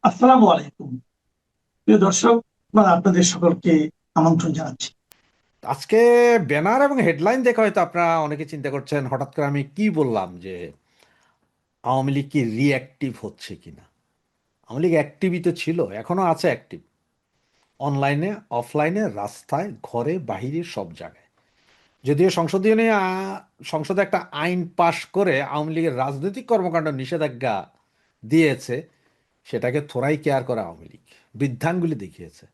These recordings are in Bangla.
আসসালামু আলাইকুম। প্রিয় দর্শক, আপনাদের সকলকে আমন্ত্রণ জানাচ্ছি। আজকে ব্যানার এবং হেডলাইন দেখে হয়তো আপনারা অনেকে চিন্তা করছেন হঠাৎ করে আমি কি বললাম যে আওয়ামী লীগ কি রিঅ্যাক্টিভ হচ্ছে কিনা। আওয়ামী লীগ অ্যাক্টিভই তো ছিল, এখনো আছে অ্যাক্টিভ, অনলাইনে অফলাইনে, রাস্তায় ঘরে বাহিরে সব জায়গায়। যদিও সংসদে একটা আইন পাশ করে আওয়ামী লীগের রাজনৈতিক কর্মকাণ্ড নিষেধাজ্ঞা দিয়েছে, সেটাকে থোড়াই কেয়ার করে আওয়ামী লীগ বৃদ্ধাঙ্গুলি দেখিয়েছে।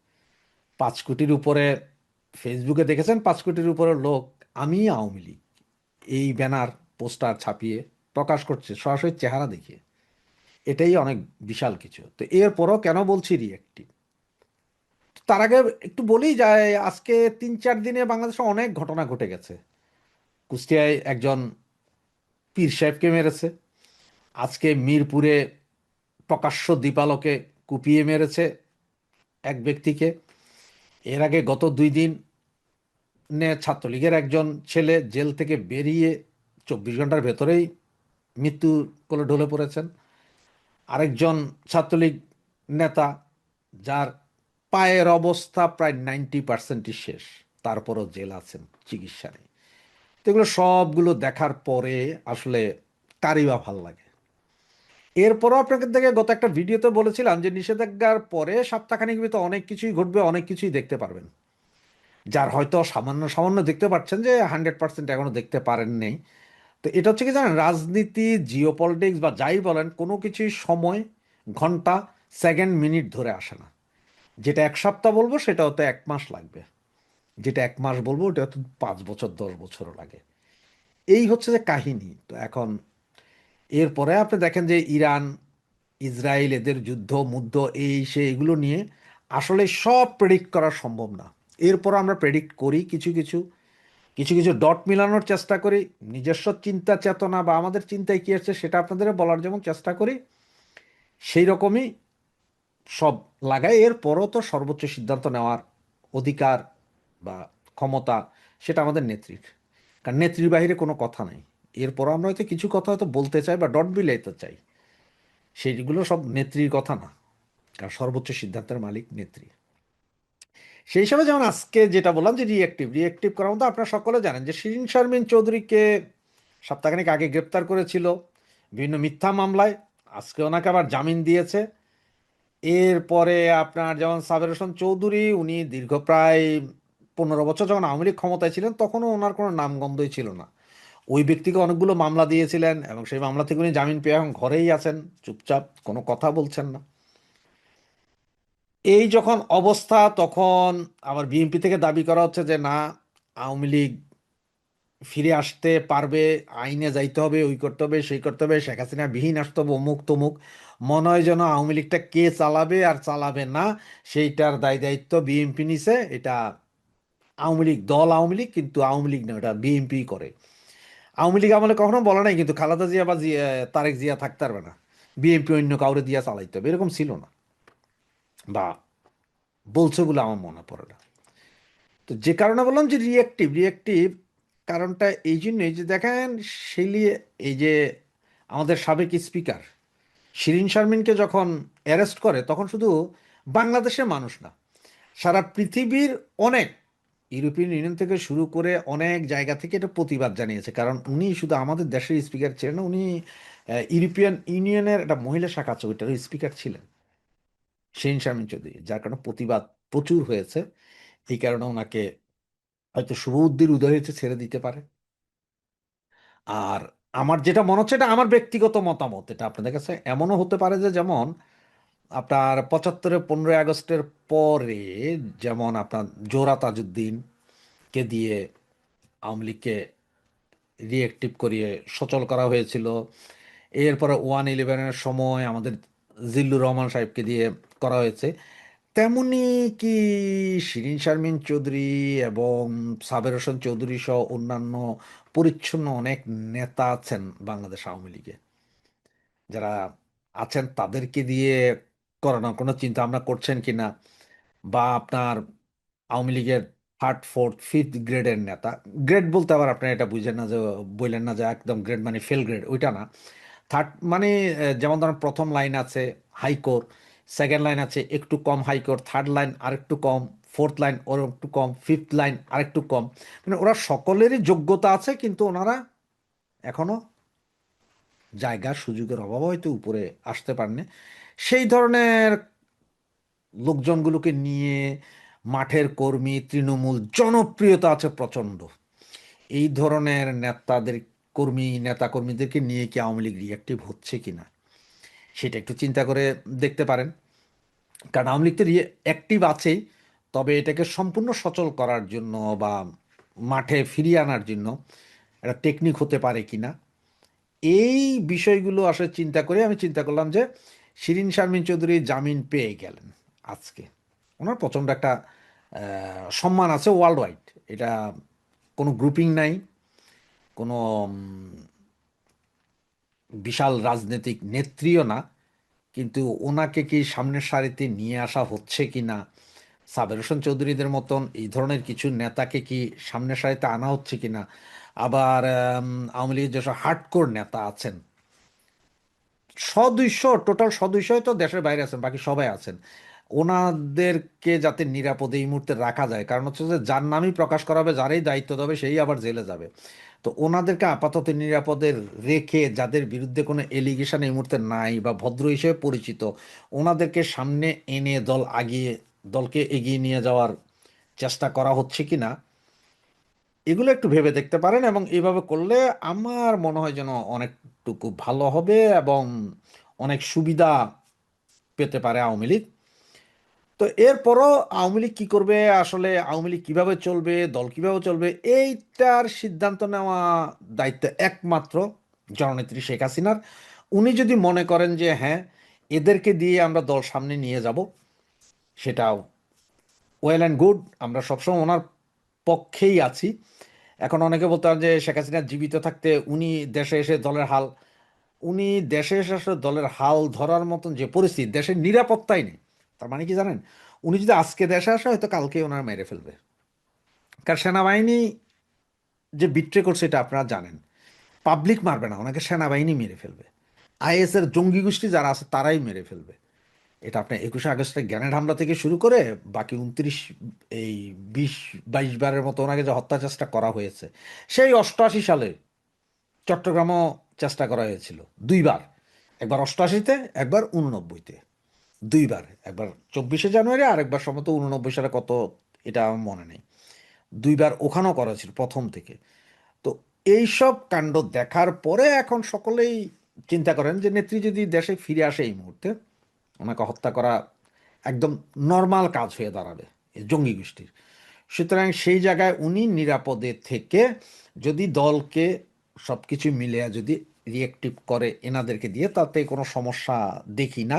5 কোটির উপরে, ফেসবুকে দেখেছেন 5 কোটির উপরে লোক আমি আওয়ামী লীগ এই ব্যানার পোস্টার ছাপিয়ে প্রকাশ করছে সরাসরি চেহারা দেখিয়ে। এটাই অনেক বিশাল কিছু। তো এরপরও কেন বলছি রিয়েক্টিভ, তার আগে একটু বলি যায় আজকে 3-4 দিনে বাংলাদেশে অনেক ঘটনা ঘটে গেছে। কুষ্টিয়ায় একজন পীর সাহেবকে মেরেছে, আজকে মিরপুরে প্রকাশ্য দীপালোকে কুপিয়ে মেরেছে এক ব্যক্তিকে, এর আগে গত 2 দিন ছাত্রলীগের একজন ছেলে জেল থেকে বেরিয়ে 24 ঘন্টার ভেতরেই মৃত্যুর কোলে ঢলে পড়েছেন। আরেকজন ছাত্রলীগ নেতা যার পায়ের অবস্থা প্রায় 90%ই শেষ, তারপরও জেল আছেন, চিকিৎসা নেই। তো এগুলো সবগুলো দেখার পরে আসলে কারই বা ভাল লাগে। এরপরও আপনাকে থেকে গত একটা ভিডিওতে বলেছিলাম যে নিষেধাজ্ঞার পরে সপ্তাহখানেক ভিতরে অনেক কিছুই ঘটবে, অনেক কিছুই দেখতে পারবেন। যার হয়তো সামান্য সামান্য দেখতে পাচ্ছেন, যে 100% এখনো দেখতে পারেন নেই। তো এটা হচ্ছে কি জানেন, রাজনীতি, জিওপলিটিক্স বা যাই বলেন, কোনো কিছুই সময়, ঘন্টা, সেকেন্ড, মিনিট ধরে আসে না। যেটা 1 সপ্তাহ বলবো সেটা হয়তো 1 মাস লাগবে, যেটা 1 মাস বলবো ওটা হয়তো 5 বছর 10 বছরও লাগে। এই হচ্ছে যে কাহিনী। তো এখন এরপরে আপনি দেখেন যে ইরান, ইসরায়েল, এদের যুদ্ধ মুদ্ধ এই সে এগুলো নিয়ে আসলে সব প্রেডিক্ট করা সম্ভব না। এরপর আমরা প্রেডিক্ট করি কিছু কিছু, কিছু কিছু ডট মিলানোর চেষ্টা করি, নিজস্ব চিন্তা চেতনা বা আমাদের চিন্তায় কী আছে সেটা আপনাদের বলার যেমন চেষ্টা করি, সেই রকমই সব লাগাই। এরপরও তো সর্বোচ্চ সিদ্ধান্ত নেওয়ার অধিকার বা ক্ষমতা সেটা আমাদের নেত্রীর, কারণ নেত্রীর বাইরে কোনো কথা নেই। এরপরও আমরা হয়তো কিছু কথা হয়তো বলতে চাই বা ডট বিলাইতে চাই, সেইগুলো সব নেত্রীর কথা না, কারণ সর্বোচ্চ সিদ্ধান্তের মালিক নেত্রী। সেই হিসাবে যেমন আজকে যেটা বললাম যে রিয়েক্টিভ রিয়েক্টিভ করার মতো, আপনারা সকলে জানেন যে শিরিন শারমিন চৌধুরীকে সপ্তাহখানেক আগে গ্রেপ্তার করেছিল বিভিন্ন মিথ্যা মামলায়, আজকে ওনাকে আবার জামিন দিয়েছে। এরপরে আপনার যেমন সাবের হোসেন চৌধুরী, উনি দীর্ঘ প্রায় 15 বছর যখন আওয়ামী লীগ ক্ষমতায় ছিলেন তখনও ওনার কোনো নামগন্ধই ছিল না। ওই ব্যক্তিকে অনেকগুলো মামলা দিয়েছিলেন এবং সেই মামলা থেকে উনি জামিন পেয়ে এখন ঘরেই আছেন, চুপচাপ, কোনো কথা বলছেন না। এই যখন অবস্থা, তখন আবার বিএনপি থেকে দাবি করা হচ্ছে যে না, আওয়ামী লীগ ফিরে আসতে পারবে, আইনে যাইতে হবে, ওই করতে হবে, সেই করতে হবে, শেখ হাসিনা বিহীন আসতে হবে, অমুক তমুক। মনে হয় যেন আওয়ামী লীগটা কে চালাবে আর চালাবে না সেইটার দায় দায়িত্ব বিএনপি নিছে। এটা আওয়ামী লীগ দল, আওয়ামী লীগ কিন্তু আওয়ামী লীগ না, এটা বিএনপি করে। আওয়ামী লীগ আমলে কখনো বলা নাই কিন্তু খালেদা জিয়া বা তারেক জিয়া থাকতে পারবে না, বিএনপি অন্য কাউরে দিয়া চালাইতে হবে, এরকম ছিল না, বা বলছে বলে আমার মনে পড়ে না। তো যে কারণে বললাম যে রিয়েক্টিভ রিয়েক্টিভ, কারণটা এই জন্যই যে দেখেন শিলি, এই যে আমাদের সাবেক স্পিকার শিরিন শারমিনকে যখন অ্যারেস্ট করে তখন শুধু বাংলাদেশের মানুষ না, সারা পৃথিবীর অনেক, ইউরোপিয়ান ইউনিয়ন থেকে শুরু করে অনেক জায়গা থেকে এটা প্রতিবাদ জানিয়েছে। কারণ উনি শুধু আমাদের দেশের স্পিকার ছিলেন না, উনি ইউরোপিয়ান ইউনিয়নের একটা মহিলা শাখা আছে ওইটারও স্পিকার ছিলেন, শিরিন শারমিন চৌধুরী, যার কারণে প্রতিবাদ প্রচুর হয়েছে। এই কারণে ওনাকে হয়তো শুভবুদ্ধির উদয় হয়েছে, ছেড়ে দিতে পারে। আর আমার যেটা মনে হচ্ছে, এটা আমার ব্যক্তিগত মতামত, এটা আপনাদের কাছে এমনও হতে পারে যে যেমন আপনার 75-এ 15ই আগস্টের পরে যেমন আপনার জোহরা তাজউদ্দিনকে দিয়ে আওয়ামী লীগকে রিয়েক্টিভ করিয়ে সচল করা হয়েছিল। এরপরে 1/11-এর সময় আমাদের জিল্লুর রহমান সাহেবকে দিয়ে করা হয়েছে। তেমনি কি শিরিন শারমিন চৌধুরী এবং সাবের হোসেন চৌধুরী সহ অন্যান্য পরিচ্ছন্ন অনেক নেতা আছেন বাংলাদেশ আওয়ামী লীগে, যারা আছেন তাদেরকে দিয়ে করানোর কোনো চিন্তা ভাবনা করছেন কিনা, বা আপনার আওয়ামী লীগের থার্ড ফোর্থ ফিফথ গ্রেডের নেতা, গ্রেড বলতে আবার আপনার এটা বুঝেন না যে, বললেন না যে একদম গ্রেড মানে ফেল গ্রেড, ওইটা না। থার্ড মানে যেমন ধরেন প্রথম লাইন আছে হাইকোর্ট, সেকেন্ড লাইন আছে একটু কম হাইকোর্ট, থার্ড লাইন আরেকটু কম, ফোর্থ লাইন ওর একটু কম, ফিফথ লাইন আরেকটু কম। মানে ওরা সকলেরই যোগ্যতা আছে, কিন্তু ওনারা এখনো জায়গা সুযোগের অভাবে হয়তো উপরে আসতে পারেনি। সেই ধরনের লোকজনগুলোকে নিয়ে মাঠের কর্মী, তৃণমূল জনপ্রিয়তা আছে প্রচণ্ড। এই ধরনের নেতাদের, নেতা কর্মীদেরকে নিয়ে কি আওয়ামী লীগ রিয়াক্টিভ হচ্ছে কিনা সেটা একটু চিন্তা করে দেখতে পারেন। কারণ আওয়ামী লীগ তো অ্যাক্টিভ আছেই, তবে এটাকে সম্পূর্ণ সচল করার জন্য বা মাঠে ফিরিয়ে আনার জন্য একটা টেকনিক হতে পারে কিনা, এই বিষয়গুলো আসলে চিন্তা করে আমি চিন্তা করলাম যে শিরীন শারমিন চৌধুরী জামিন পেয়ে গেলেন আজকে। ওনার প্রচণ্ড একটা সম্মান আছে ওয়ার্ল্ড ওয়াইড। এটা কোনো গ্রুপিং নাই, কোনো বিশাল রাজনৈতিক নেত্রীও না, কিন্তু ওনাকে কি সামনের সারিতে নিয়ে আসা হচ্ছে কি না, সাবের হোসেন চৌধুরীদের মতন এই ধরনের কিছু নেতাকে কি সামনের সারিতে আনা হচ্ছে কি না। আবার আওয়ামী লীগের যেসব হার্ডকোর নেতা আছেন, 100-200, টোটাল 100-200 তো দেশের বাইরে আছেন, বাকি সবাই আছেন, ওনাদেরকে যাতে নিরাপদে এই মুহূর্তে রাখা যায়। কারণ হচ্ছে যে যার নামই প্রকাশ করা হবে, যারই দায়িত্ব দেবে, সেই আবার জেলে যাবে। তো ওনাদেরকে আপাতত নিরাপদে রেখে, যাদের বিরুদ্ধে কোনো এলিগেশন এই মুহূর্তে নাই বা ভদ্র হিসেবে পরিচিত, ওনাদেরকে সামনে এনে দলকে এগিয়ে নিয়ে যাওয়ার চেষ্টা করা হচ্ছে কিনা, এগুলো একটু ভেবে দেখতে পারেন। এবং এইভাবে করলে আমার মনে হয় যেন অনেকটুকু ভালো হবে এবং অনেক সুবিধা পেতে পারে আওয়ামী লীগ। তো এরপরও আওয়ামী লীগ কী করবে, আসলে আওয়ামী লীগ কীভাবে চলবে, দল কীভাবে চলবে, এইটার সিদ্ধান্ত নেওয়া দায়িত্ব একমাত্র জননেত্রী শেখ হাসিনার। উনি যদি মনে করেন যে হ্যাঁ, এদেরকে দিয়ে আমরা দল সামনে নিয়ে যাব, সেটা ওয়েল অ্যান্ড গুড, আমরা সবসময় ওনার পক্ষেই আছি। এখন অনেকে বলতাম যে শেখ হাসিনা জীবিত থাকতে উনি দেশে এসে দলের হাল, উনি দেশে এসে আসলে দলের হাল ধরার মতন যে পরিস্থিতি, দেশের নিরাপত্তাই নেই। তার মানে কি জানেন, উনি যদি আজকে দেশে আসে হয়তো কালকে ওনার মেরে ফেলবে। কারণ সেনাবাহিনী যে বিট্রে করছে এটা আপনারা জানেন, পাবলিক মারবে না, ওনাকে সেনাবাহিনী মেরে ফেলবে। আইএস এর জঙ্গি গোষ্ঠী যারা আছে তারাই মেরে ফেলবে। এটা আপনার 21শে আগস্টের গ্রেনেড হামলা থেকে শুরু করে বাকি 20-22 বারের মতো ওনাকে যে হত্যা চেষ্টা করা হয়েছে, সেই 88 সালে চট্টগ্রামও চেষ্টা করা হয়েছিল দুইবার, একবার 88-তে, একবার 89-তে, দুইবার, একবার 24শে জানুয়ারি আর একবার সম্ভবত 89 সালে কত, এটা আমার মনে নেই। দুইবার ওখানেও করা ছিল প্রথম থেকে। তো এইসব কাণ্ড দেখার পরে এখন সকলেই চিন্তা করেন যে নেত্রী যদি দেশে ফিরে আসে এই মুহূর্তে, ওনাকে হত্যা করা একদম নর্মাল কাজ হয়ে দাঁড়াবে এই জঙ্গি গোষ্ঠীর। সুতরাং সেই জায়গায় উনি নিরাপদে থেকে যদি দলকে সব কিছু মিলিয়ে যদি রিয়েক্টিভ করে এনাদেরকে দিয়ে, তাতে কোনো সমস্যা দেখি না।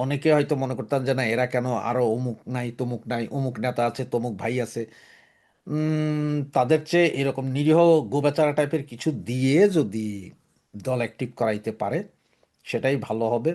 অনেকে হয়তো মনে করতেন যে না, এরা কেন, আরও অমুক নাই তমুক নাই, অমুক নেতা আছে তমুক ভাই আছে, তাদের চেয়ে এরকম নিরীহ গোবেচারা টাইপের কিছু দিয়ে যদি দল অ্যাক্টিভ করাইতে পারে, সেটাই ভালো হবে।